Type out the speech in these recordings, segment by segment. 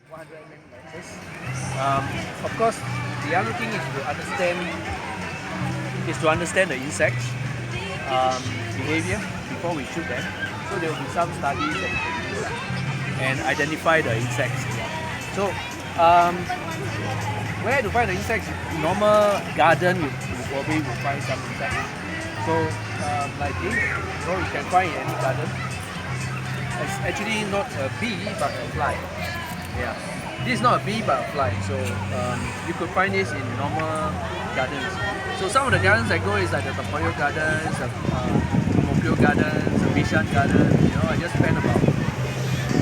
100 mm lenses. Of course, the other thing is to understand the insects behavior before we shoot them. So there will be some studies that we can do and identify the insects. So where to find the insects? Normal garden, you probably will find some insects. So like this, so you can find in any garden. It's actually not a bee but a fly. Yeah, this is not a bee but a fly. So you could find this in normal gardens. So some of the gardens I go is like the Topoyo Gardens, the Mokyo Gardens, the Bishan Gardens. You know, I just spend about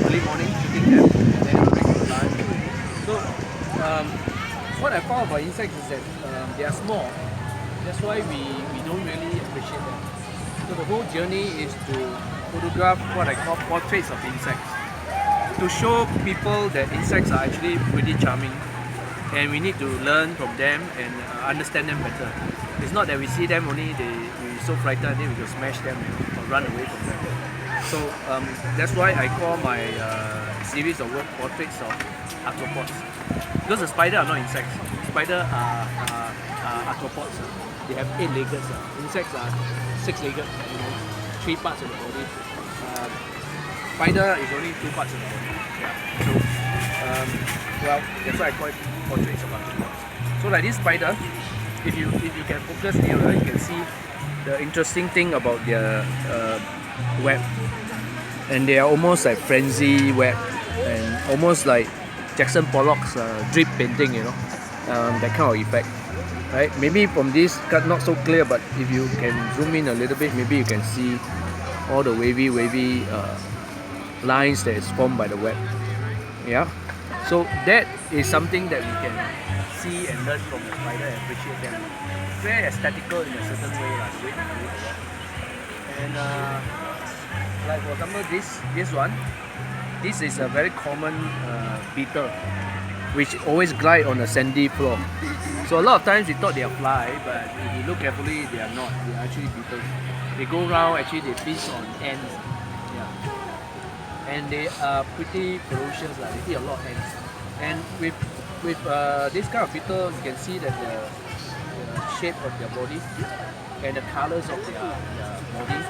early morning shooting them, and then break for lunch. So what I found about insects is that they are small. That's why we don't really appreciate them. So the whole journey is to photograph what I call portraits of insects, to show people that insects are actually pretty charming, and we need to learn from them and understand them better. It's not that we see them only, we're so frightened and then we just smash them or run away from them. So that's why I call my series of work portraits of arthropods. Because the spider are not insects. Spider are arthropods. They have 8 legs. Insects are 6 legged. 3 parts of the body. Spider is only 2 parts of the body. Yeah. So well, that's why I call it portraits of arthropods. So like this spider, if you can focus nearer, you can see the interesting thing about their web. And they are almost like frenzy web, and almost like Jackson Pollock's drip painting, that kind of effect, right? Maybe from this cut not so clear, but if you can zoom in a little bit, maybe you can see all the wavy lines that is formed by the web. Yeah, so that is something that we can see and learn from the spider and appreciate them. Very aesthetical in a certain way, like the way they do it. And like for example, this one. This is a very common beetle, which always glide on a sandy floor. So a lot of times we thought they are fly, but if you look carefully, they are not. They are actually beetles. They go around, actually they feast on ants. Yeah. And they are pretty ferocious. They eat a lot of ants. And with this kind of beetle, you can see that the shape of their body and the colors of their body,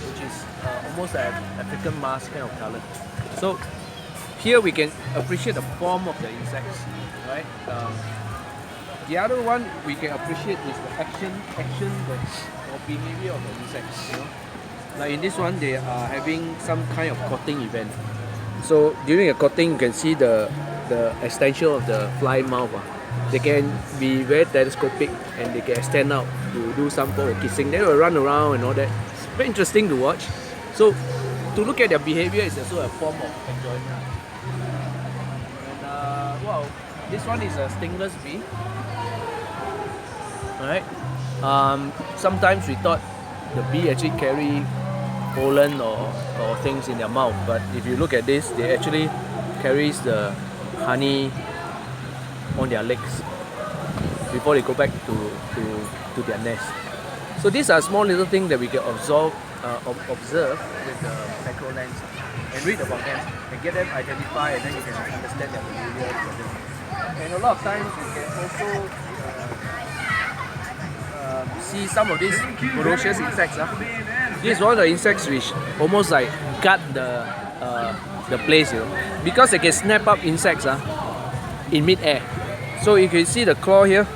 which is almost like African mask kind of color. So here we can appreciate the form of the insects, right? The other one we can appreciate is the action or behavior of the insects. Like in this one, they are having some kind of courting event. So during a courting, you can see the extension of the fly mouth. They can be very telescopic and they can extend out to do some form of kissing. They will run around and all that. It's very interesting to watch. So to look at their behavior is also a form of enjoyment. And wow, this one is a stingless bee. Alright. Sometimes we thought the bee actually carry pollen or things in their mouth, but if you look at this, they actually carries the honey on their legs before they go back to their nest. So these are small little things that we can observe with the macro lens and read about them and get them identified, and then you can understand their behavior. And a lot of times you can also see some of these ferocious insects. This is one of the insects which almost like guard the place, because they can snap up insects in mid-air. So you can see the claw here,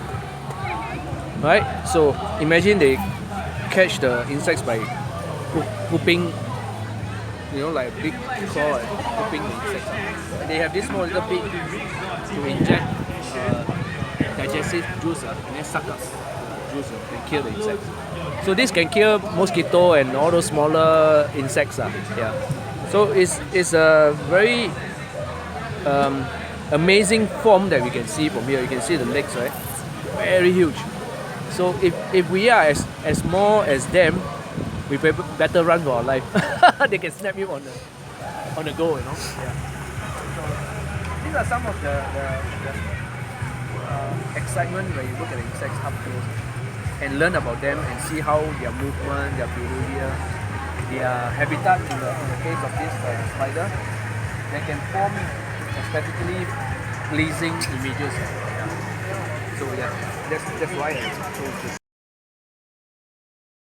right? So imagine they catch the insects by hooping, like a big claw and hooping the insects. And they have this small little beak to inject digestive juice and then suck up juice and kill the insects. So this can kill mosquito and all those smaller insects. Yeah. So it's a very amazing form that we can see from here. You can see the legs, right? Very huge. So if we are as small as them, we better run for our life. They can snap you on the go, Yeah. So these are some of the excitement when you look at the insects up close and learn about them and see how their movement, their behavior, their habitat on the case of this spider, they can form aesthetically pleasing images. Yeah. So yeah, that's why I chose this.